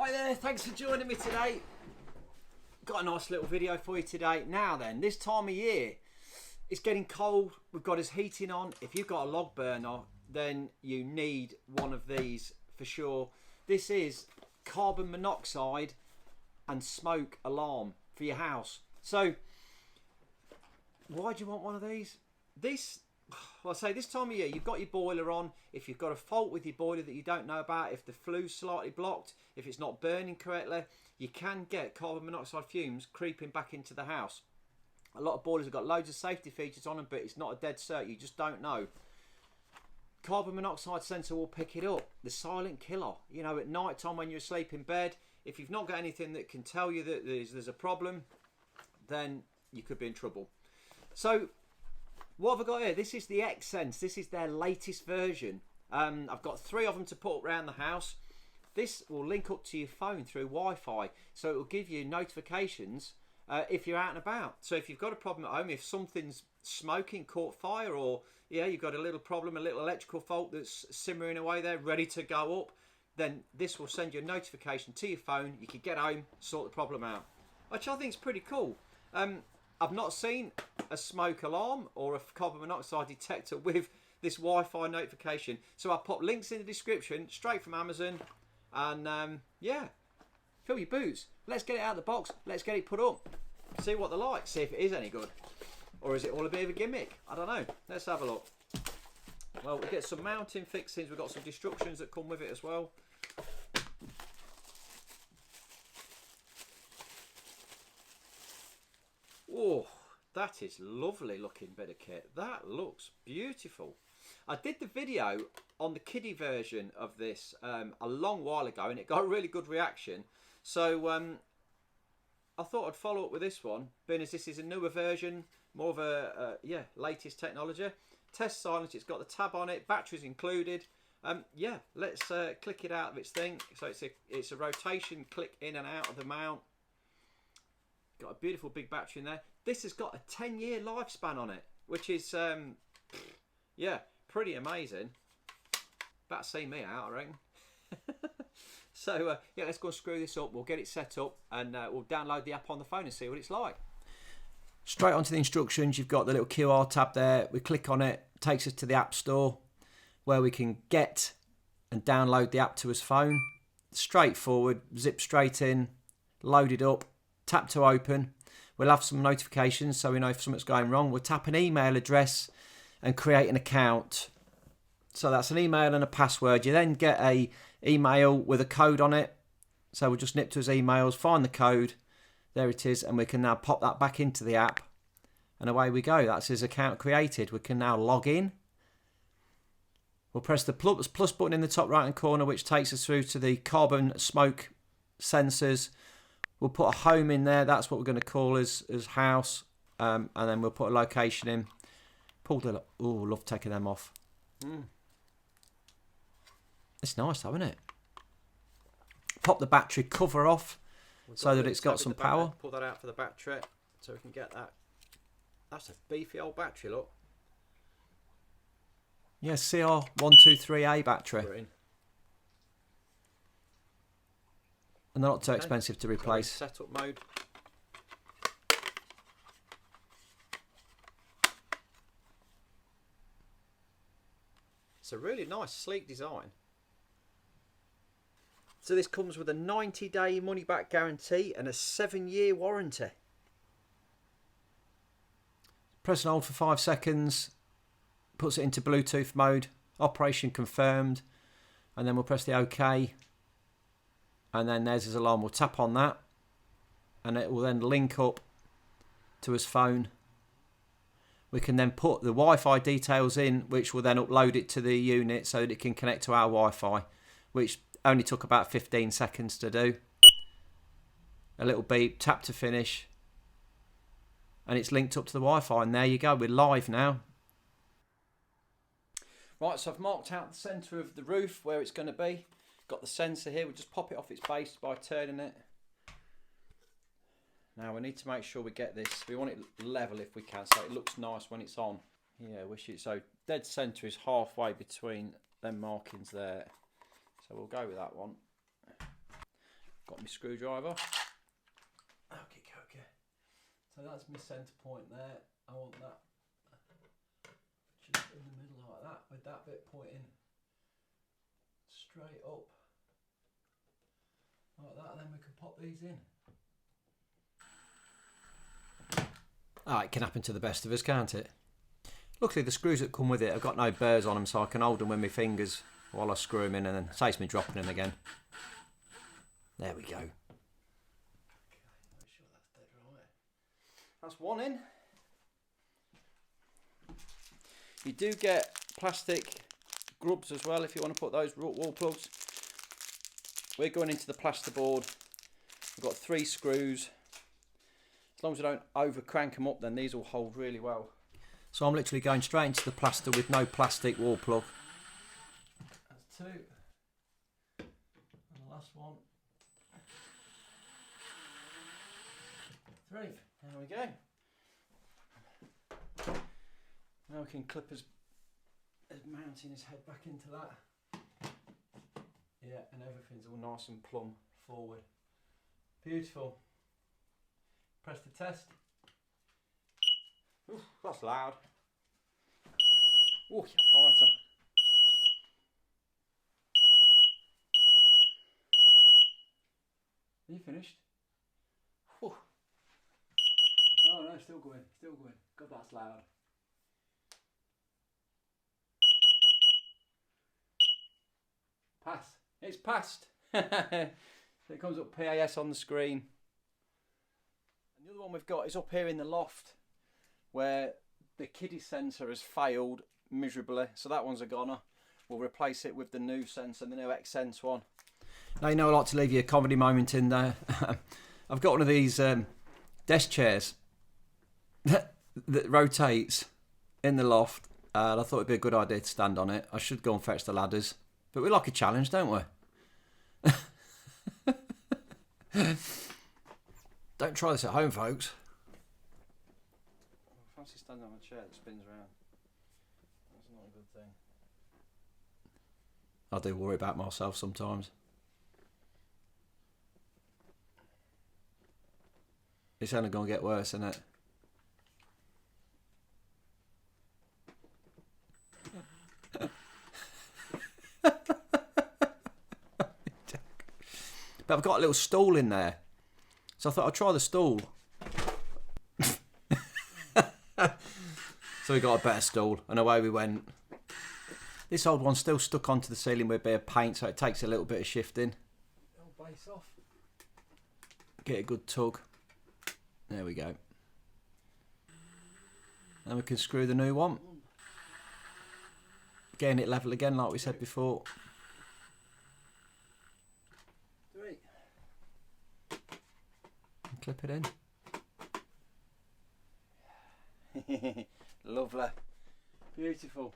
Hi there, thanks for joining me today. Got a nice little video for you today. Now then, this time of year, it's getting cold. We've got us heating on. If you've got a log burner, then you need one of these for sure. This is carbon monoxide and smoke alarm for your house. So, why do you want one of these? Well, I say this time of year, you've got your boiler on. If you've got a fault with your boiler that you don't know about, if the flue's slightly blocked, if it's not burning correctly, you can get carbon monoxide fumes creeping back into the house. A lot of boilers have got loads of safety features on them, but it's not a dead cert. You just don't know. Carbon monoxide sensor will pick it up. The silent killer. You know, at night time when you're asleep in bed, if you've not got anything that can tell you that there's a problem, then you could be in trouble. So, what have I got here? This is the X-Sense. This is their latest version. I've got 3 of them to put around the house. This will link up to your phone through Wi-Fi, so it will give you notifications if you're out and about. So if you've got a problem at home, if something's smoking, caught fire, or you've got a little problem, a little electrical fault that's simmering away there, ready to go up, then this will send you a notification to your phone. You can get home, sort the problem out, which I think is pretty cool. I've not seen a smoke alarm or a carbon monoxide detector with this Wi-Fi notification. So I'll pop links in the description, straight from Amazon. And fill your boots. Let's get it out of the box. Let's get it put up. See what they're like. See if it is any good. Or is it all a bit of a gimmick? I don't know. Let's have a look. Well, we get some mounting fixings. We've got some instructions that come with it as well. Oh, that is lovely looking bit of kit. That looks beautiful. I did the video on the kiddie version of this a long while ago, and it got a really good reaction. So I thought I'd follow up with this one, being as this is a newer version, more of a latest technology. Test silence. It's got the tab on it. Batteries included. Let's click it out of its thing. So it's a rotation click in and out of the mount. Got a beautiful big battery in there. This has got a 10-year lifespan on it, which is pretty amazing. That'll see me out, I reckon. So let's go and screw this up. We'll get it set up, and we'll download the app on the phone and see what it's like. Straight onto the instructions, you've got the little QR tab there. We click on it, takes us to the App Store, where we can get and download the app to his phone. Straightforward, zip straight in, load it up, tap to open. We'll have some notifications so we know if something's going wrong. We'll tap an email address and create an account. So that's an email and a password. You then get a email with a code on it. So we'll just nip to his emails, find the code. There it is. And we can now pop that back into the app. And away we go. That's his account created. We can now log in. We'll press the plus button in the top right hand corner, which takes us through to the carbon smoke sensors. We'll put a home in there. That's what we're going to call his house. And then we'll put a location in. Love taking them off. It's nice, though, isn't it? Pop the battery cover off so that it's got some power. Pull that out for the battery so we can get that. That's a beefy old battery, look. Yeah, CR123A battery. And they're not too expensive to replace. Setup mode. It's a really nice, sleek design. So this comes with a 90-day money-back guarantee and a 7-year warranty. Press and hold for 5 seconds. Puts it into Bluetooth mode. Operation confirmed. And then we'll press the OK. And then there's his alarm. We'll tap on that. And it will then link up to his phone. We can then put the Wi-Fi details in, which will then upload it to the unit so that it can connect to our Wi-Fi, which only took about 15 seconds to do. A little beep, tap to finish, and it's linked up to the Wi-Fi, and there you go, we're live now. Right, so I've marked out the centre of the roof where it's going to be. Got the sensor here, we'll just pop it off its base by turning it. Now we need to make sure we get this, we want it level if we can, so it looks nice when it's on. Yeah, wish it, so dead centre is halfway between them markings there. So we'll go with that one. Got my screwdriver. Okay. So that's my centre point there. I want that just in the middle like that, with that bit pointing straight up like that, and then we can pop these in. It can happen to the best of us, can't it? Luckily the screws that come with it have got no burrs on them, so I can hold them with my fingers while I screw them in, and then saves me dropping them again. There we go. Okay, make sure that's dead right. That's one in. You do get plastic grubs as well if you want to put those wall plugs. We're going into the plasterboard. We've got 3 screws. As long as we don't over crank them up, then these will hold really well. So I'm literally going straight into the plaster with no plastic wall plug. That's 2. And the last one. 3. There we go. Now we can clip his mounting his head back into that. Yeah, and everything's all nice and plumb forward. Beautiful. Press the test. Ooh, that's loud. Oh, yeah, fighter. Are you finished? Whew. Oh no, still going. God, that's loud. Pass. It's passed. It comes up PAS on the screen. And the other one we've got is up here in the loft, where the kiddie sensor has failed miserably. So that one's a goner. We'll replace it with the new sensor, the new X-Sense one. Now, you know I like to leave you a comedy moment in there. I've got one of these desk chairs that rotates in the loft. And I thought it'd be a good idea to stand on it. I should go and fetch the ladders. But we like a challenge, don't we? Don't try this at home, folks. I fancy standing on a chair that spins around. That's not a good thing. I do worry about myself sometimes. It's only going to get worse, isn't it? But I've got a little stool in there, so I thought I'd try the stool. So we got a better stool, and away we went. This old one's still stuck onto the ceiling with a bit of paint, so it takes a little bit of shifting. Little base off. Get a good tug. There we go. And we can screw the new one. Getting it level again, like we said before. 3. Clip it in. Lovely. Beautiful.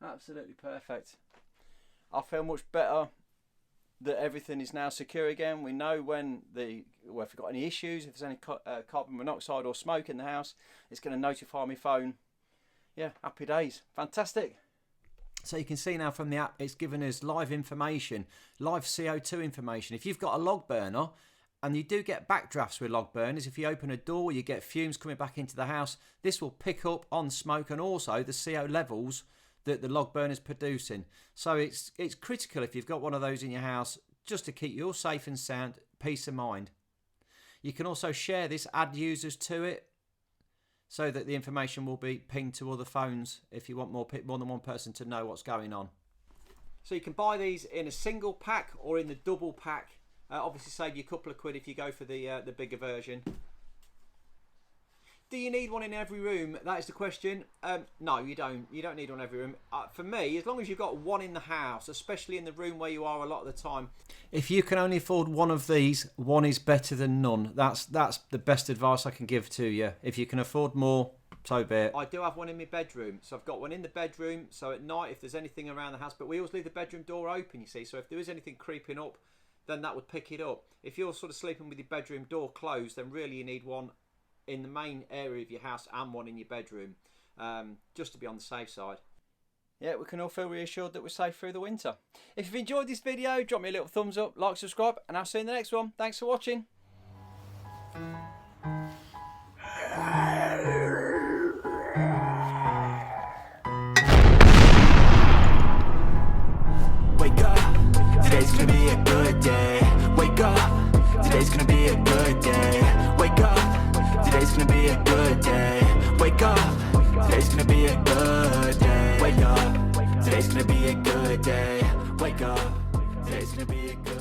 Absolutely perfect. I feel much better that everything is now secure again. We know when if we've got any issues, if there's any carbon monoxide or smoke in the house, it's going to notify my phone. Yeah, happy days. Fantastic. So you can see now from the app, it's given us live information, live CO2 information. If you've got a log burner, and you do get backdrafts with log burners, if you open a door, you get fumes coming back into the house, this will pick up on smoke and also the CO levels that the log burner is producing. So it's critical if you've got one of those in your house, just to keep you all safe and sound, peace of mind. You can also share this, add users to it, so that the information will be pinged to other phones if you want more than one person to know what's going on. So you can buy these in a single pack or in the double pack. Obviously save you a couple of quid if you go for the bigger version. Do you need one in every room? That is the question. No, you don't. You don't need one in every room. For me, as long as you've got one in the house, especially in the room where you are a lot of the time. If you can only afford one of these, one is better than none. That's the best advice I can give to you. If you can afford more, so be it. I do have one in my bedroom. So I've got one in the bedroom. So at night, if there's anything around the house, but we always leave the bedroom door open, you see. So if there is anything creeping up, then that would pick it up. If you're sort of sleeping with your bedroom door closed, then really you need one in the main area of your house and one in your bedroom, just to be on the safe side. yeah, we can all feel reassured that we're safe through the winter. If you've enjoyed this video, drop me a little thumbs up, like, subscribe, and I'll see you in the next one. Thanks for watching. Wake up, today's gonna be a good day. Wake up, today's gonna be a good day. Wake up, today's gonna be a good day. Wake up, today's gonna be a good day. Wake up, today's gonna be a good day. Wake up, today's gonna be a good day.